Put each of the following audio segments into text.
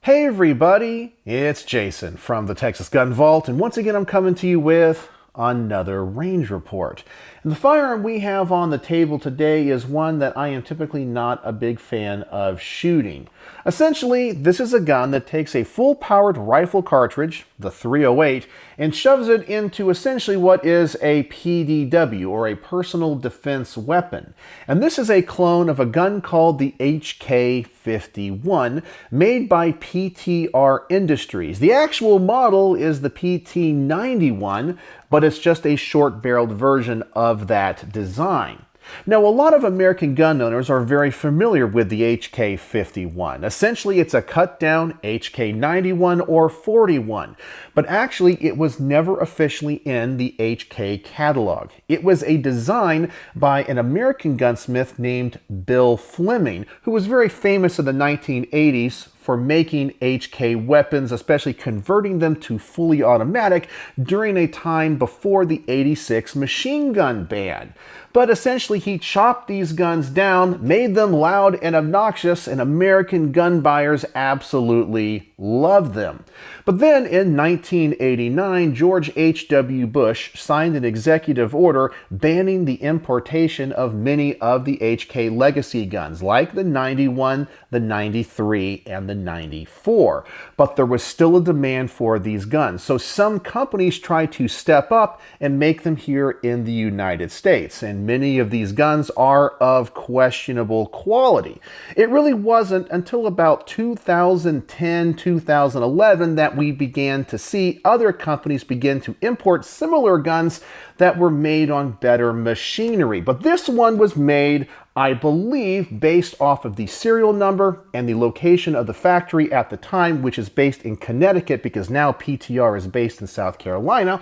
Hey everybody, it's Jason from the Texas Gun Vault, and once again I'm coming to you with another range report. And the firearm we have on the table today is one that I am typically not a big fan of shooting. Essentially, this is a gun that takes a full-powered rifle cartridge, the .308, and shoves it into essentially what is a PDW, or a personal defense weapon. And this is a clone of a gun called the HK51, made by PTR Industries. The actual model is the PT-91, but it's just a short-barreled version of that design. Now, a lot of American gun owners are very familiar with the HK51. Essentially, it's a cut-down HK91 or 41, but actually it was never officially in the HK catalog. It was a design by an American gunsmith named Bill Fleming, who was very famous in the 1980s for making HK weapons, especially converting them to fully automatic during a time before the '86 machine gun ban. But essentially he chopped these guns down, made them loud and obnoxious, and American gun buyers absolutely loved them. But then in 1989, George H.W. Bush signed an executive order banning the importation of many of the HK legacy guns, like the 91, the 93, and the 94. But there was still a demand for these guns, so some companies tried to step up and make them here in the United States, and many of these guns are of questionable quality. It really wasn't until about 2010, 2011 that we began to see other companies begin to import similar guns that were made on better machinery. But this one was made, I believe, based off of the serial number and the location of the factory at the time, which is based in Connecticut because now PTR is based in South Carolina.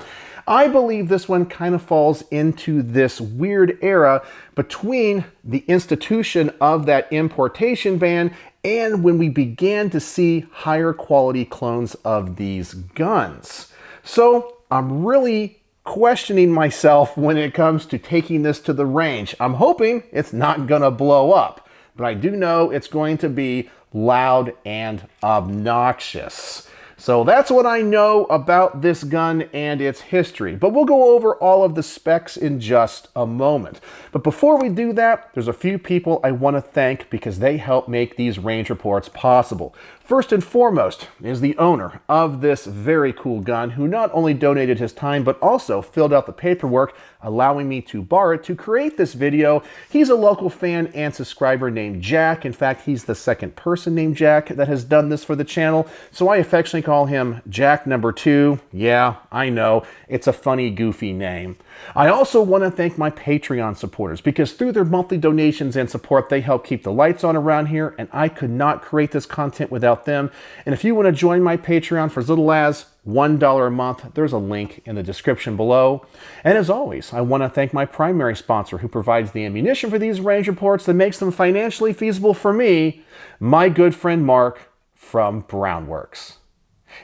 I believe this one kind of falls into this weird era between the institution of that importation ban and when we began to see higher quality clones of these guns. So I'm really questioning myself when it comes to taking this to the range. I'm hoping it's not gonna blow up, but I do know it's going to be loud and obnoxious. So that's what I know about this gun and its history, but we'll go over all of the specs in just a moment. But before we do that, there's a few people I want to thank because they help make these range reports possible. First and foremost is the owner of this very cool gun, who not only donated his time, but also filled out the paperwork, allowing me to borrow it to create this video. He's a local fan and subscriber named Jack. In fact, he's the second person named Jack that has done this for the channel, so I affectionately call him Jack number 2. Yeah, I know, it's a funny, goofy name. I also want to thank my Patreon supporters because through their monthly donations and support, they help keep the lights on around here, and I could not create this content without them. And if you want to join my Patreon for as little as $1 a month, there's a link in the description below. And as always, I want to thank my primary sponsor who provides the ammunition for these range reports that makes them financially feasible for me, my good friend Mark from Brownworks.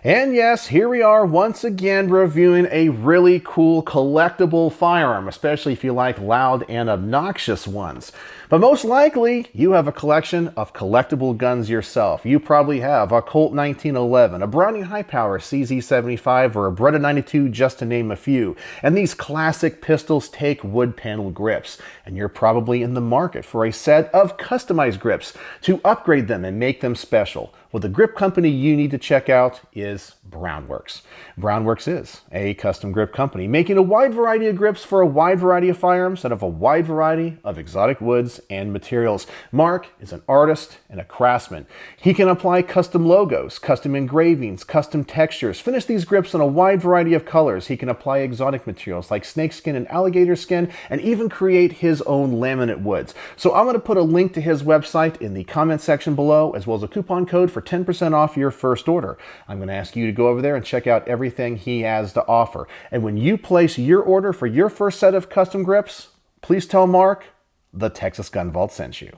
And yes, here we are once again reviewing a really cool collectible firearm, especially if you like loud and obnoxious ones. But most likely, you have a collection of collectible guns yourself. You probably have a Colt 1911, a Browning High Power CZ75, or a Beretta 92, just to name a few. And these classic pistols take wood panel grips. And you're probably in the market for a set of customized grips to upgrade them and make them special. Well, the grip company you need to check out is Brownworks. Brownworks is a custom grip company making a wide variety of grips for a wide variety of firearms out of a wide variety of exotic woods and materials. Mark is an artist and a craftsman. He can apply custom logos, custom engravings, custom textures, finish these grips in a wide variety of colors. He can apply exotic materials like snakeskin and alligator skin, and even create his own laminate woods. So I'm going to put a link to his website in the comment section below, as well as a coupon code for 10% off your first order. I'm going to ask you to go over there and check out everything he has to offer. And when you place your order for your first set of custom grips, please tell Mark the Texas Gun Vault sent you.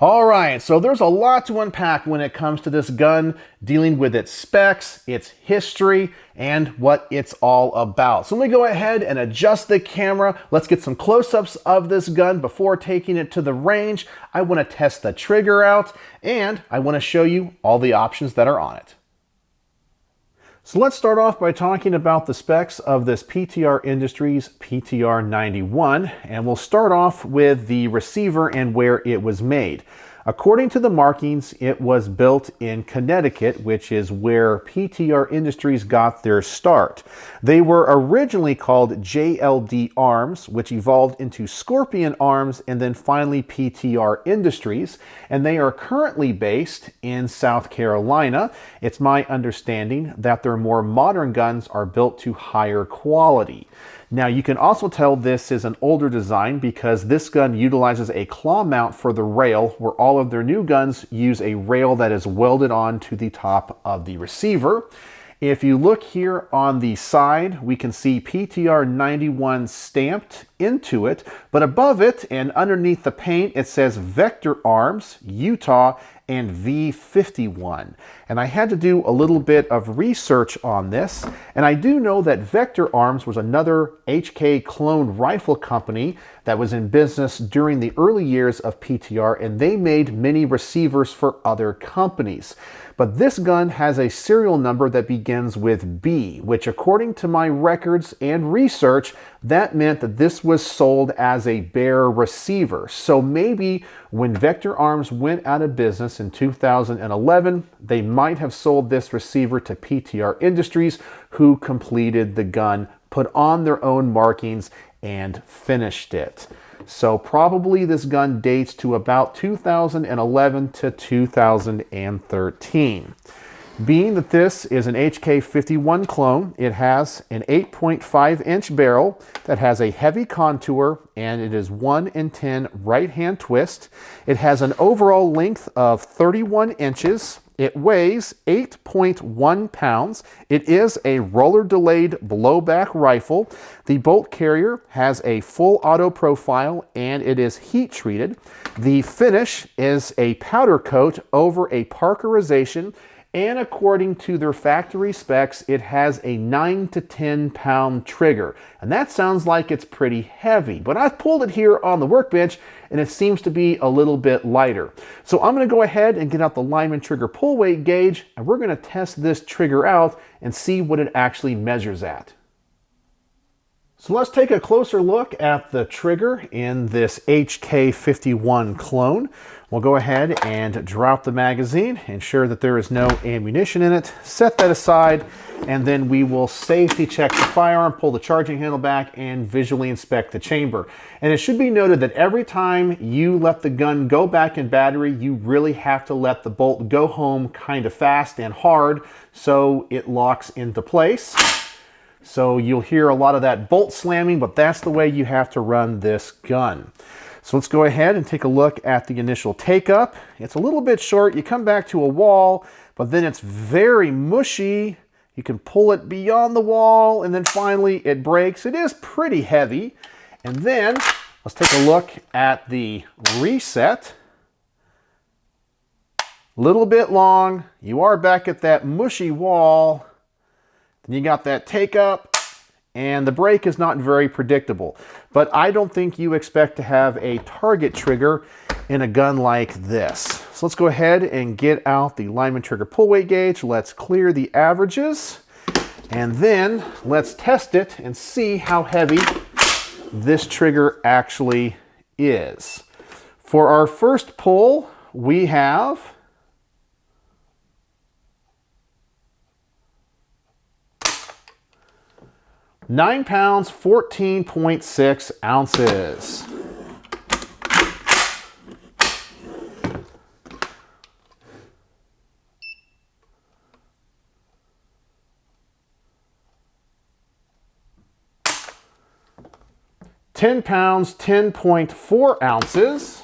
All right, so there's a lot to unpack when it comes to this gun, dealing with its specs, its history, and what it's all about. So let me go ahead and adjust the camera. Let's get some close-ups of this gun before taking it to the range. I want to test the trigger out, and I want to show you all the options that are on it. So let's start off by talking about the specs of this PTR Industries PTR-91, and we'll start off with the receiver and where it was made. According to the markings, it was built in Connecticut, which is where PTR Industries got their start. They were originally called JLD Arms, which evolved into Scorpion Arms, and then finally PTR Industries, and they are currently based in South Carolina. It's my understanding that their more modern guns are built to higher quality. Now you can also tell this is an older design because this gun utilizes a claw mount for the rail, where all of their new guns use a rail that is welded on to the top of the receiver. If you look here on the side, we can see PTR-91 stamped into it, but above it and underneath the paint, it says Vector Arms, Utah, and V51. And I had to do a little bit of research on this, and I do know that Vector Arms was another HK clone rifle company that was in business during the early years of PTR, and they made many receivers for other companies. But this gun has a serial number that begins with B, which according to my records and research, that meant that this was sold as a bare receiver. So maybe when Vector Arms went out of business in 2011, they might have sold this receiver to PTR Industries, who completed the gun, put on their own markings, and finished it. So probably this gun dates to about 2011 to 2013. Being that this is an HK51 clone, it has an 8.5-inch barrel that has a heavy contour, and it is 1-in-10 right-hand twist. It has an overall length of 31 inches. It weighs 8.1 pounds. It is a roller-delayed blowback rifle. The bolt carrier has a full auto profile, and it is heat-treated. The finish is a powder coat over a parkerization, and according to their factory specs, it has a 9 to 10 pound trigger. And that sounds like it's pretty heavy, but I've pulled it here on the workbench and it seems to be a little bit lighter. So I'm gonna go ahead and get out the Lyman trigger pull weight gauge, and we're gonna test this trigger out and see what it actually measures at. So let's take a closer look at the trigger in this HK51 clone. We'll go ahead and drop the magazine, ensure that there is no ammunition in it, set that aside, and then we will safety check the firearm, pull the charging handle back, and visually inspect the chamber. And it should be noted that every time you let the gun go back in battery, you really have to let the bolt go home kind of fast and hard so it locks into place. So you'll hear a lot of that bolt slamming, but that's the way you have to run this gun. So let's go ahead and take a look at the initial take-up. It's a little bit short. You come back to a wall, but then it's very mushy. You can pull it beyond the wall, and then finally it breaks. It is pretty heavy. And then let's take a look at the reset. A little bit long. You are back at that mushy wall. Then you got that take-up. And the break is not very predictable, but I don't think you expect to have a target trigger in a gun like this. So let's go ahead and get out the Lyman trigger pull weight gauge. Let's clear the averages, and then let's test it and see how heavy this trigger actually is. For our first pull, we have 9 pounds, 14.6 ounces. £10, 10.4 ounces.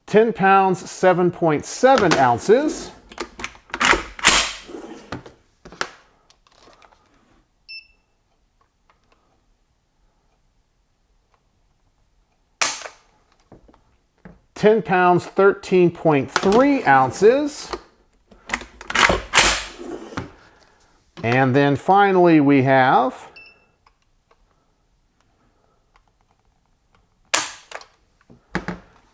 10 pounds, 7.7 ounces. £10 13.3 ounces. And then finally we have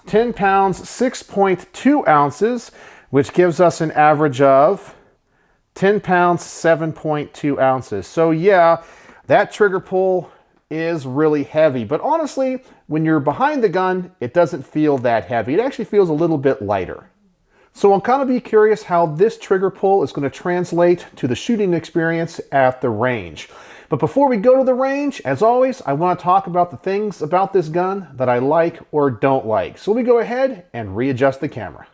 £10 6.2 ounces, which gives us an average of 10 pounds 7.2 ounces. So yeah, that trigger pull is really heavy, but honestly, when you're behind the gun, it doesn't feel that heavy. It actually feels a little bit lighter. So I'll kind of be curious how this trigger pull is going to translate to the shooting experience at the range. But before we go to the range, as always, I want to talk about the things about this gun that I like or don't like. So let me go ahead and readjust the camera.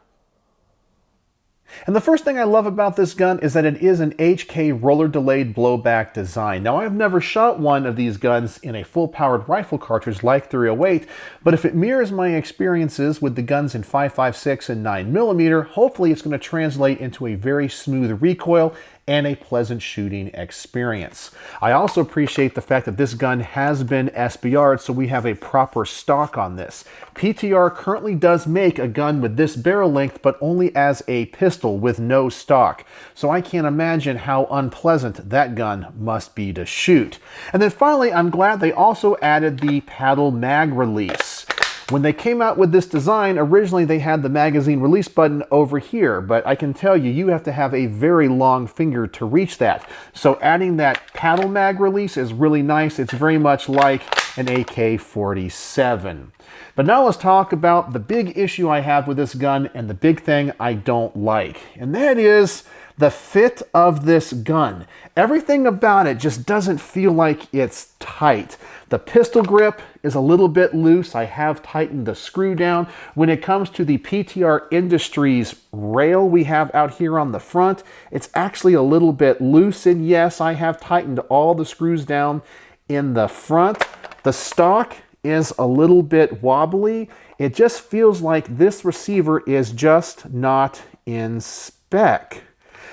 And the first thing I love about this gun is that it is an HK roller delayed blowback design. Now, I've never shot one of these guns in a full powered rifle cartridge like 308, but if it mirrors my experiences with the guns in 5.56 and 9mm, hopefully it's going to translate into a very smooth recoil and a pleasant shooting experience. I also appreciate the fact that this gun has been SBR'd, so we have a proper stock on this. PTR currently does make a gun with this barrel length, but only as a pistol with no stock. So I can't imagine how unpleasant that gun must be to shoot. And then finally, I'm glad they also added the paddle mag release. When they came out with this design, originally they had the magazine release button over here, but I can tell you, you have to have a very long finger to reach that. So adding that paddle mag release is really nice. It's very much like an AK-47. But now let's talk about the big issue I have with this gun and the big thing I don't like, and that is the fit of this gun. Everything about it just doesn't feel like it's tight. The pistol grip is a little bit loose. I have tightened the screw down. When it comes to the PTR Industries rail we have out here on the front, it's actually a little bit loose, and yes, I have tightened all the screws down in the front. The stock is a little bit wobbly. It just feels like this receiver is just not in spec.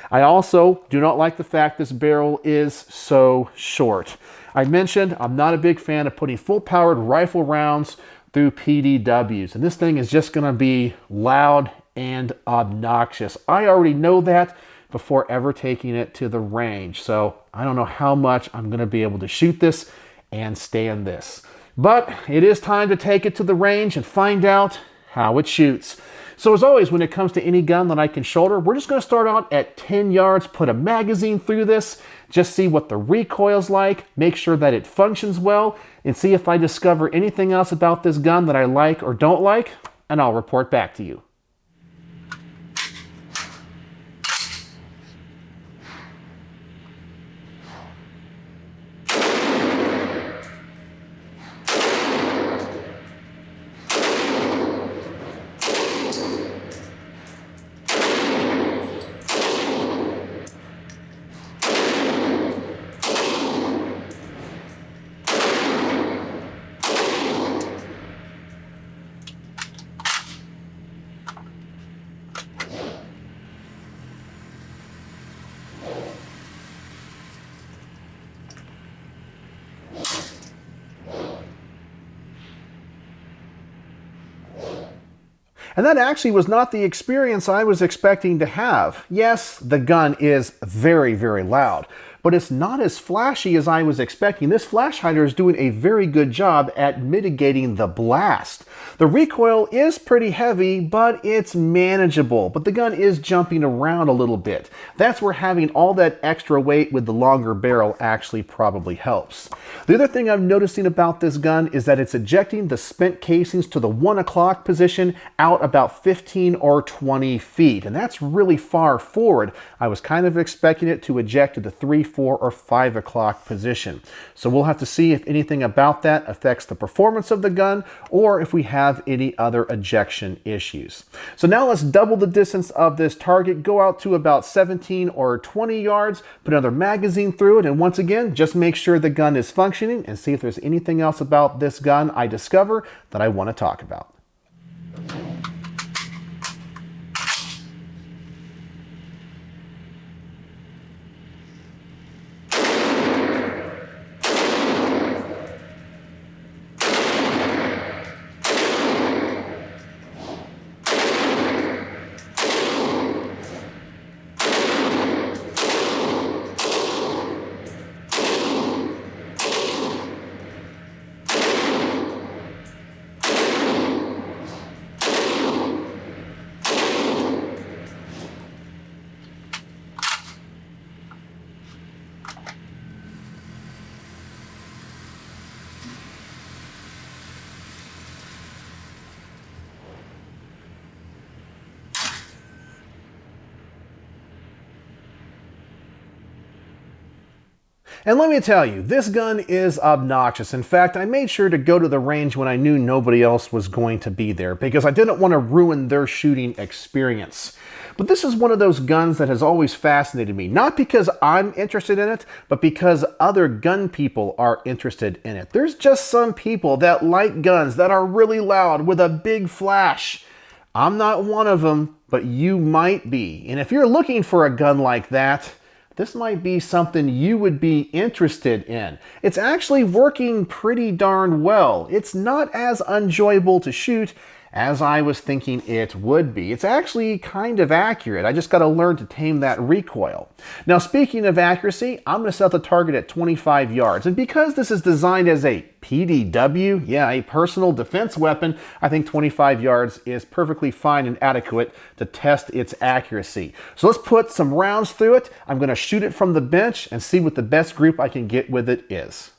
I also do not like the fact this barrel is so short. I mentioned I'm not a big fan of putting full-powered rifle rounds through PDWs, and this thing is just going to be loud and obnoxious. I already know that before ever taking it to the range, so I don't know how much I'm going to be able to shoot this and stand this. But it is time to take it to the range and find out how it shoots. So as always, when it comes to any gun that I can shoulder, we're just going to start out at 10 yards, put a magazine through this, just see what the recoil's like, make sure that it functions well, and see if I discover anything else about this gun that I like or don't like, and I'll report back to you. And that actually was not the experience I was expecting to have. Yes, the gun is very, very loud, but it's not as flashy as I was expecting. This flash hider is doing a very good job at mitigating the blast. The recoil is pretty heavy, but it's manageable. But the gun is jumping around a little bit. That's where having all that extra weight with the longer barrel actually probably helps. The other thing I'm noticing about this gun is that it's ejecting the spent casings to the 1 o'clock position out about 15 or 20 feet. And that's really far forward. I was kind of expecting it to eject to the 3, 4, or 5 o'clock position. So we'll have to see if anything about that affects the performance of the gun or if we have any other ejection issues. So now let's double the distance of this target, go out to about 17 or 20 yards, put another magazine through it, and once again, just make sure the gun is functioning and see if there's anything else about this gun I discover that I want to talk about. And let me tell you, this gun is obnoxious. In fact, I made sure to go to the range when I knew nobody else was going to be there because I didn't want to ruin their shooting experience. But this is one of those guns that has always fascinated me, not because I'm interested in it, but because other gun people are interested in it. There's just some people that like guns that are really loud with a big flash. I'm not one of them, but you might be. And if you're looking for a gun like that, this might be something you would be interested in. It's actually working pretty darn well. It's not as enjoyable to shoot as I was thinking it would be. It's actually kind of accurate. I just got to learn to tame that recoil. Now, speaking of accuracy, I'm going to set the target at 25 yards. And because this is designed as a PDW, yeah, a personal defense weapon, I think 25 yards is perfectly fine and adequate to test its accuracy. So let's put some rounds through it. I'm going to shoot it from the bench and see what the best group I can get with it is.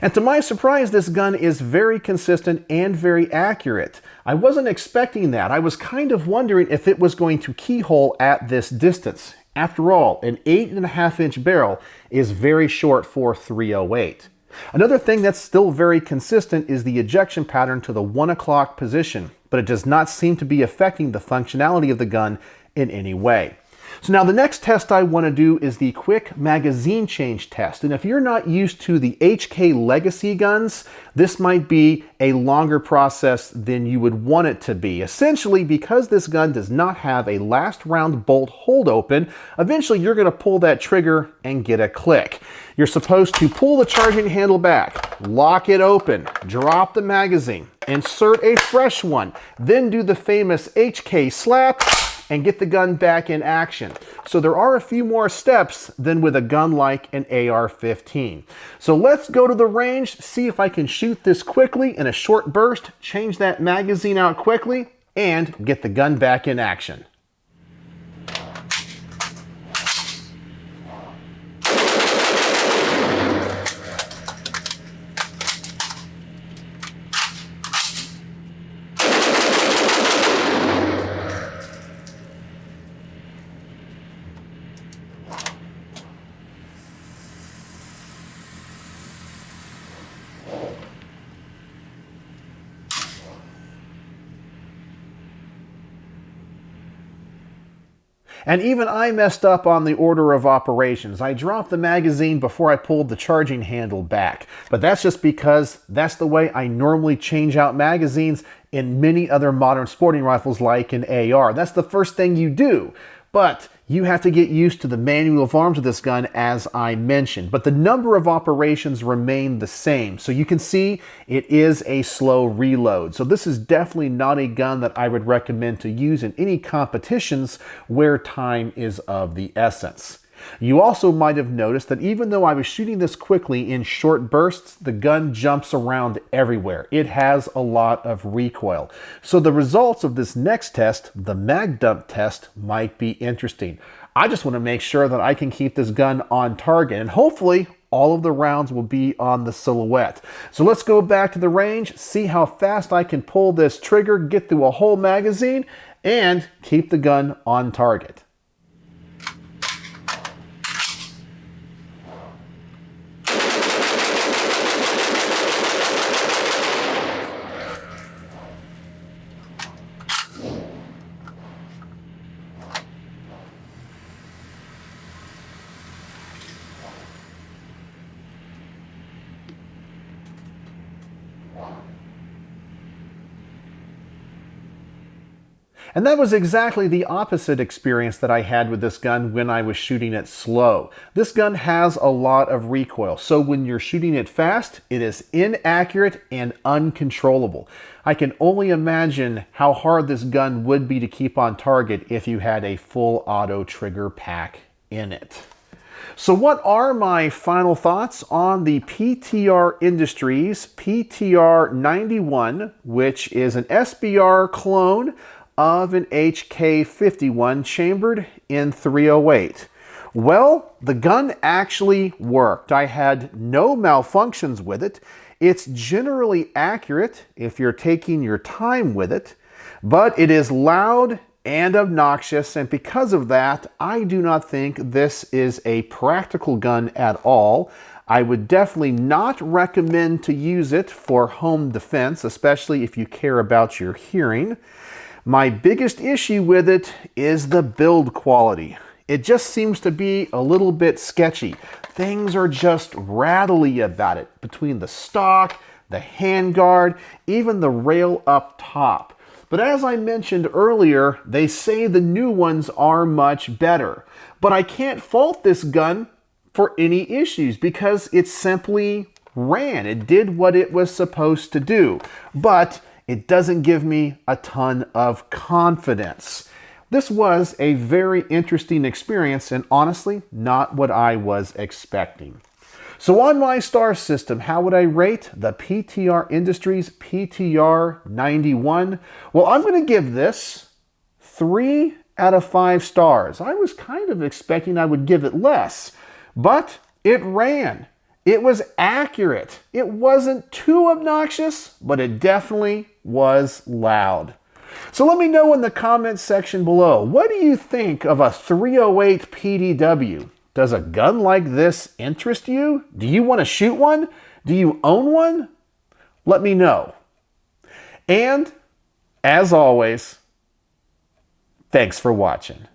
And to my surprise, this gun is very consistent and very accurate. I wasn't expecting that. I was kind of wondering if it was going to keyhole at this distance. After all, an 8.5-inch barrel is very short for .308. Another thing that's still very consistent is the ejection pattern to the 1 o'clock position, but it does not seem to be affecting the functionality of the gun in any way. So now the next test I want to do is the quick magazine change test. And if you're not used to the HK legacy guns, this might be a longer process than you would want it to be. Essentially, because this gun does not have a last round bolt hold open, eventually you're going to pull that trigger and get a click. You're supposed to pull the charging handle back, lock it open, drop the magazine, insert a fresh one, then do the famous HK slap, and get the gun back in action. So there are a few more steps than with a gun like an AR-15. So let's go to the range, see if I can shoot this quickly in a short burst, change that magazine out quickly, and get the gun back in action. And even I messed up on the order of operations. I dropped the magazine before I pulled the charging handle back. But that's just because that's the way I normally change out magazines in many other modern sporting rifles like an AR. That's the first thing you do. But you have to get used to the manual of arms of this gun, as I mentioned. But the number of operations remain the same. So you can see it is a slow reload. So this is definitely not a gun that I would recommend to use in any competitions where time is of the essence. You also might have noticed that even though I was shooting this quickly in short bursts, the gun jumps around everywhere. It has a lot of recoil. So the results of this next test, the mag dump test, might be interesting. I just want to make sure that I can keep this gun on target, and hopefully all of the rounds will be on the silhouette. So let's go back to the range, see how fast I can pull this trigger, get through a whole magazine, and keep the gun on target. And that was exactly the opposite experience that I had with this gun when I was shooting it slow. This gun has a lot of recoil, so when you're shooting it fast, it is inaccurate and uncontrollable. I can only imagine how hard this gun would be to keep on target if you had a full auto trigger pack in it. So what are my final thoughts on the PTR Industries PTR-91, which is an SBR clone of an HK51 chambered in .308? Well, the gun actually worked. I had no malfunctions with it. It's generally accurate if you're taking your time with it, but it is loud and obnoxious, and because of that, I do not think this is a practical gun at all. I would definitely not recommend to use it for home defense, especially if you care about your hearing. My biggest issue with it is the build quality. It just seems to be a little bit sketchy. Things are just rattly about it, between the stock, the handguard, even the rail up top. But as I mentioned earlier, they say the new ones are much better. But I can't fault this gun for any issues because it simply ran. It did what it was supposed to do. But it doesn't give me a ton of confidence. This was a very interesting experience and honestly not what I was expecting. So on my star system, how would I rate the PTR Industries PTR-91? Well, I'm going to give this 3 out of 5 stars. I was kind of expecting I would give it less, but it ran. It was accurate. It wasn't too obnoxious, but it definitely was loud. So let me know in the comments section below, what do you think of a .308 PDW? Does a gun like this interest you? Do you want to shoot one? Do you own one? Let me know. And, as always, thanks for watching.